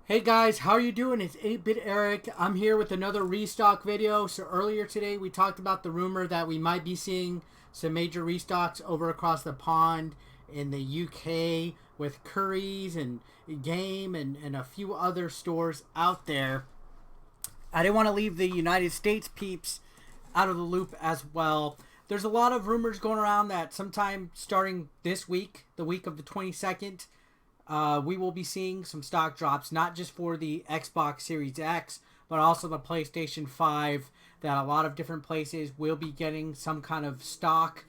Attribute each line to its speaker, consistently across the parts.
Speaker 1: Hey guys, how are you doing? It's 8-Bit Eric. I'm here with another restock video. So earlier today we talked about the rumor that we might be seeing some major restocks over across the pond in the UK with Curry's and Game and a few other stores out there. I didn't want to leave the United States peeps out of the loop as well. There's a lot of rumors going around that sometime starting this week, the week of the 22nd, we will be seeing some stock drops, not just for the Xbox Series X, but also the PlayStation 5, that a lot of different places will be getting some kind of stock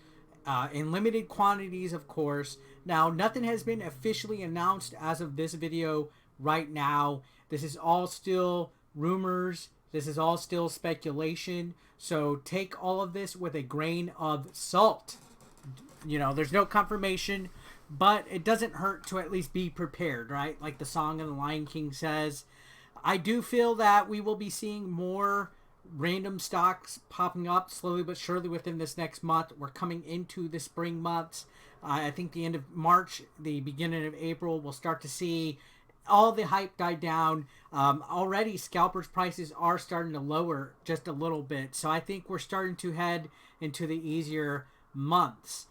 Speaker 1: in limited quantities, of course. Now, nothing has been officially announced as of this video right now. This is all still rumors. This is all still speculation. So take all of this with a grain of salt. You know, there's no confirmation, but it doesn't hurt to at least be prepared, right? Like the song of the Lion King says. I do feel that we will be seeing more random stocks popping up slowly but surely within this next month. We're coming into the spring months. I think the end of March, the beginning of April, we'll start to see all the hype die down. Already scalpers prices are starting to lower just a little bit. So I think we're starting to head into the easier months.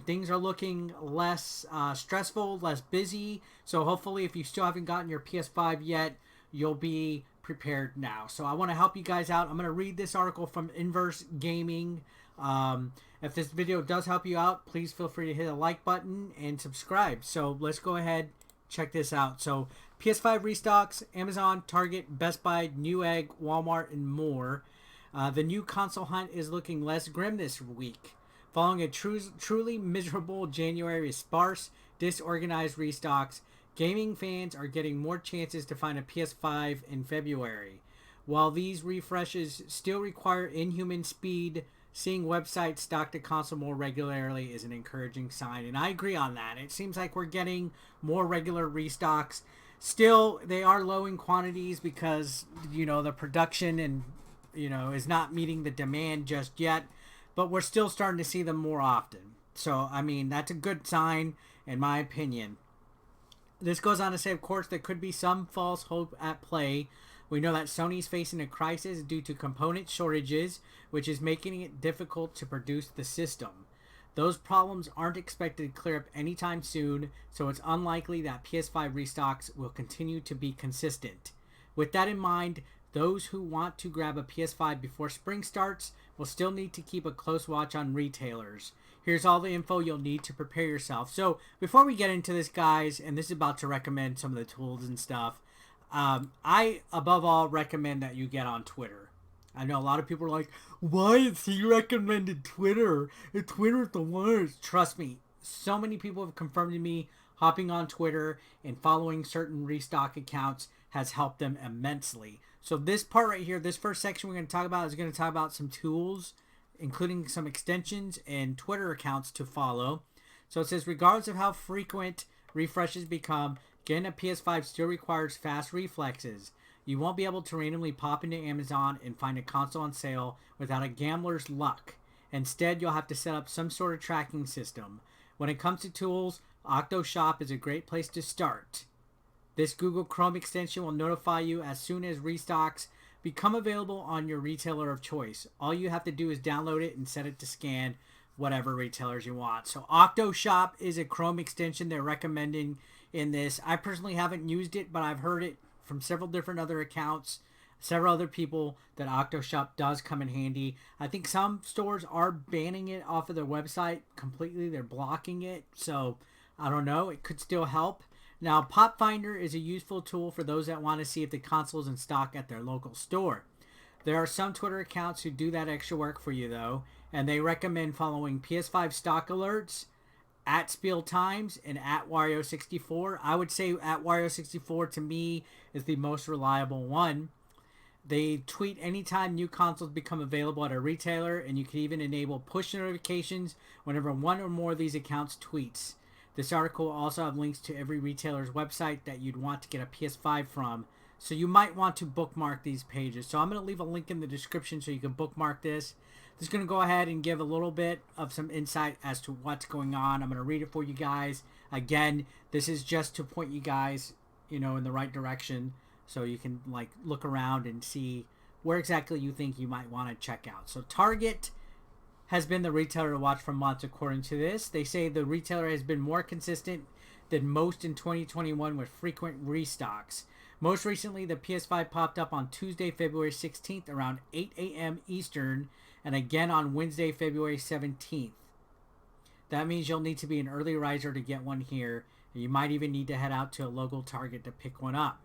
Speaker 1: Things are looking less stressful, less busy. So hopefully if you still haven't gotten your PS5 yet, you'll be prepared now. So I want to help you guys out. I'm going to read this article from Inverse Gaming. If this video does help you out, please feel free to hit a like button and subscribe. So let's go ahead, check this out. So PS5 restocks, Amazon, Target, Best Buy, Newegg, Walmart, and more. The new console hunt is looking less grim this week. Following a truly miserable January with sparse, disorganized restocks, gaming fans are getting more chances to find a PS5 in February. While these refreshes still require inhuman speed, seeing websites stock the console more regularly is an encouraging sign. And I agree on that. It seems like we're getting more regular restocks. Still, they are low in quantities because, you know, the production and, you know, is not meeting the demand just yet. But we're still starting to see them more often. So, I mean, that's a good sign, in my opinion. This goes on to say, of course, there could be some false hope at play. We know that Sony's facing a crisis due to component shortages, which is making it difficult to produce the system. Those problems aren't expected to clear up anytime soon, so it's unlikely that PS5 restocks will continue to be consistent. With that in mind, those who want to grab a PS5 before spring starts will still need to keep a close watch on retailers. Here's all the info you'll need to prepare yourself. So before we get into this, guys, and this is about to recommend some of the tools and stuff, I, above all, recommend that you get on Twitter. I know a lot of people are like, why is he recommended Twitter? Twitter's the worst. Trust me, so many people have confirmed to me hopping on Twitter and following certain restock accounts has helped them immensely. So this part right here, this first section we're going to talk about is going to talk about some tools, including some extensions and Twitter accounts to follow. So it says, regardless of how frequent refreshes become, getting a PS5 still requires fast reflexes. You won't be able to randomly pop into Amazon and find a console on sale without a gambler's luck. Instead, you'll have to set up some sort of tracking system. When it comes to tools, OctoShop is a great place to start. This Google Chrome extension will notify you as soon as restocks become available on your retailer of choice. All you have to do is download it and set it to scan whatever retailers you want. So OctoShop is a Chrome extension they're recommending in this. I personally haven't used it, but I've heard it from several different other accounts, several other people, that OctoShop does come in handy. I think some stores are banning it off of their website completely. They're blocking it. So I don't know. It could still help. Now, Pop Finder is a useful tool for those that want to see if the console is in stock at their local store. There are some Twitter accounts who do that extra work for you, though, and they recommend following PS5 stock alerts, at Spiel Times, and at Wario64. I would say at Wario64 to me is the most reliable one. They tweet anytime new consoles become available at a retailer, and you can even enable push notifications whenever one or more of these accounts tweets. This article will also have links to every retailer's website that you'd want to get a PS5 from, so you might want to bookmark these pages. So I'm going to leave a link in the description so you can bookmark this. Just going to go ahead and give a little bit of some insight as to what's going on. I'm going to read it for you guys. Again, this is just to point you guys you know, in the right direction, so you can like look around and see where exactly you think you might want to check out. So Target has been the retailer to watch for months, according to this. They say the retailer has been more consistent than most in 2021 with frequent restocks. Most recently, the PS5 popped up on Tuesday, February 16th around 8 a.m. Eastern, and again on Wednesday, February 17th. That means you'll need to be an early riser to get one here, and you might even need to head out to a local Target to pick one up.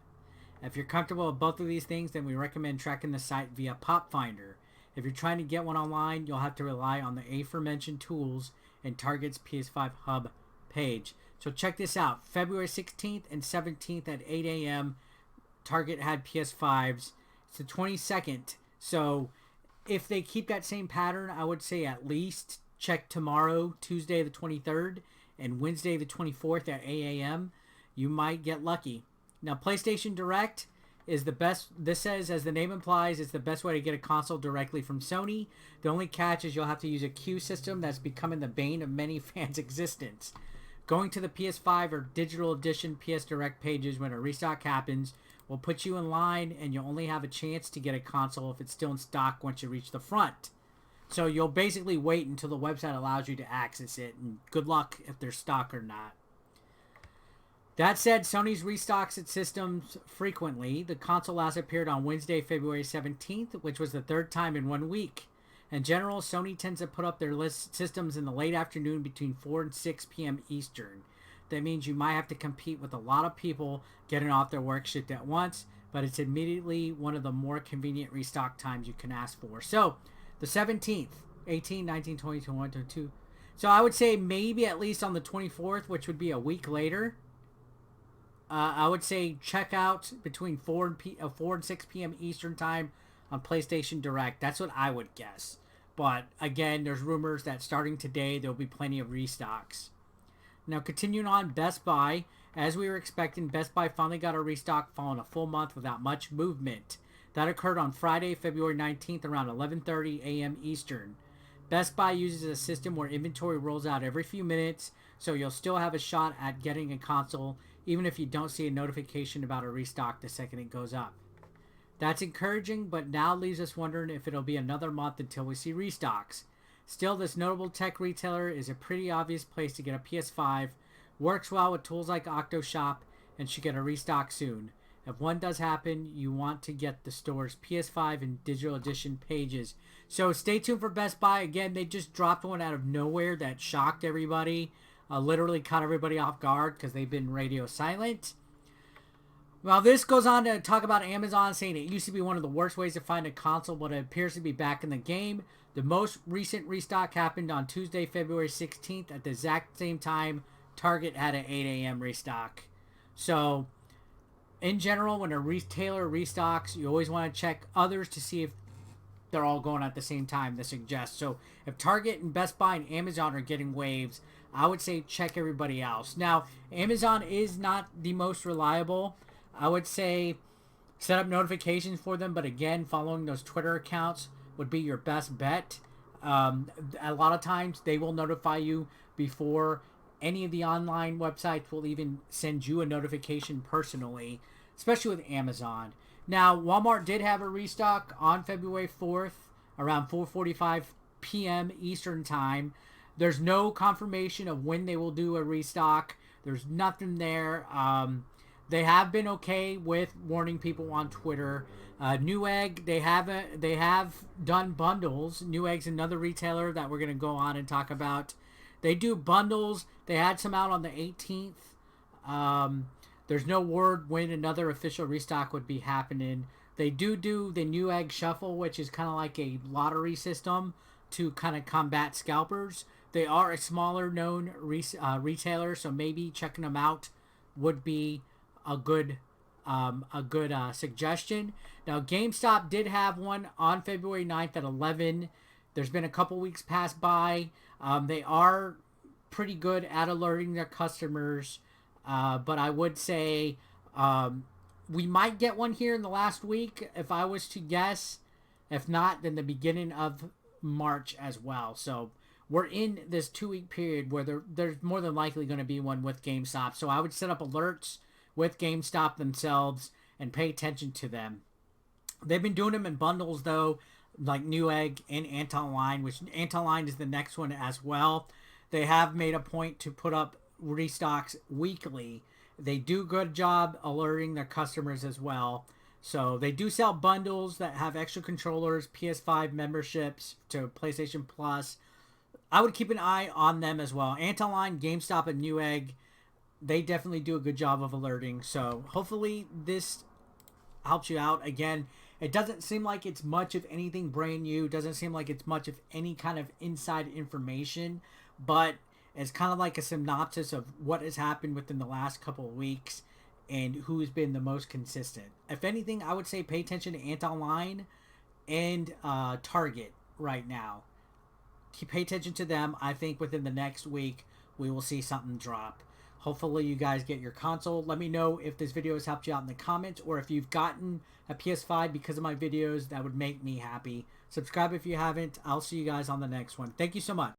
Speaker 1: If you're comfortable with both of these things, then we recommend tracking the site via Pop Finder. If you're trying to get one online, you'll have to rely on the aforementioned tools in Target's PS5 Hub page. So check this out. February 16th and 17th at 8 a.m., Target had PS5s. It's the 22nd. So if they keep that same pattern, I would say at least check tomorrow, Tuesday the 23rd, and Wednesday the 24th at 8 a.m. You might get lucky. Now, PlayStation Direct is the best. This says, as the name implies, it's the best way to get a console directly from Sony. The only catch is you'll have to use a queue system that's becoming the bane of many fans' existence. Going to the PS5 or Digital Edition PS Direct pages when a restock happens will put you in line, and you'll only have a chance to get a console if it's still in stock once you reach the front. So you'll basically wait until the website allows you to access it, and good luck if there's stock or not. That said, Sony's restocks its systems frequently. The console last appeared on Wednesday, February 17th, which was the third time in 1 week. In general, Sony tends to put up their systems in the late afternoon between 4 and 6 p.m. Eastern. That means you might have to compete with a lot of people getting off their work shift at once, but it's immediately one of the more convenient restock times you can ask for. So, the 17th, 18, 19, 20, 21, 22. So I would say maybe at least on the 24th, which would be a week later. I would say check out between 4 and 6 p.m. Eastern time on PlayStation Direct. That's what I would guess. But again, there's rumors that starting today, there'll be plenty of restocks. Now, continuing on, Best Buy. As we were expecting, Best Buy finally got a restock following a full month without much movement. That occurred on Friday, February 19th around 11:30 a.m. Eastern. Best Buy uses a system where inventory rolls out every few minutes, so you'll still have a shot at getting a console even if you don't see a notification about a restock the second it goes up. That's encouraging, but now leaves us wondering if it'll be another month until we see restocks. Still, this notable tech retailer is a pretty obvious place to get a PS5, works well with tools like OctoShop, and should get a restock soon. If one does happen, you want to get the store's PS5 and Digital Edition pages. So stay tuned for Best Buy. Again, they just dropped one out of nowhere that shocked everybody. Literally caught everybody off guard because they've been radio silent. Well, this goes on to talk about Amazon, saying it used to be one of the worst ways to find a console, but it appears to be back in the game. The most recent restock happened on Tuesday, February 16th. At the exact same time, Target had an 8 a.m. restock. So, in general, when a retailer restocks, you always want to check others to see if they're all going at the same time, this suggests. So, if Target and Best Buy and Amazon are getting waves, I would say check everybody else. Now, Amazon is not the most reliable. I would say set up notifications for them, but again, following those Twitter accounts would be your best bet. A lot of times they will notify you before any of the online websites will even send you a notification personally, especially with Amazon. Now, Walmart did have a restock on February 4th around 4:45 p.m. Eastern time. There's no confirmation of when they will do a restock. There's nothing there. They have been okay with warning people on Twitter. Newegg, they have done bundles. Newegg's another retailer that we're going to go on and talk about. They do bundles. They had some out on the 18th. There's no word when another official restock would be happening. They do the Newegg Shuffle, which is kind of like a lottery system to kind of combat scalpers. They are a smaller known retailer, so maybe checking them out would be a good suggestion. Now, GameStop did have one on February 9th at 11. There's been a couple weeks pass by. They are pretty good at alerting their customers, but I would say we might get one here in the last week if I was to guess. If not, then the beginning of March as well. So we're in this 2-week period where there's more than likely going to be one with GameStop. So I would set up alerts with GameStop themselves and pay attention to them. They've been doing them in bundles though, like Newegg and Antonline, which Antonline is the next one as well. They have made a point to put up restocks weekly. They do a good job alerting their customers as well. So they do sell bundles that have extra controllers, PS5 memberships to PlayStation Plus. I would keep an eye on them as well. Antonline, GameStop, and Newegg, they definitely do a good job of alerting. So hopefully this helps you out. Again, it doesn't seem like it's much of anything brand new. It doesn't seem like it's much of any kind of inside information, but it's kind of like a synopsis of what has happened within the last couple of weeks and who's been the most consistent. If anything, I would say pay attention to Antonline and Target right now. Pay attention to them. I think within the next week we will see something drop. Hopefully you guys get your console. Let me know if this video has helped you out in the comments, or if you've gotten a PS5 because of my videos. That would make me happy. Subscribe if you haven't. I'll see you guys on the next one. Thank you so much.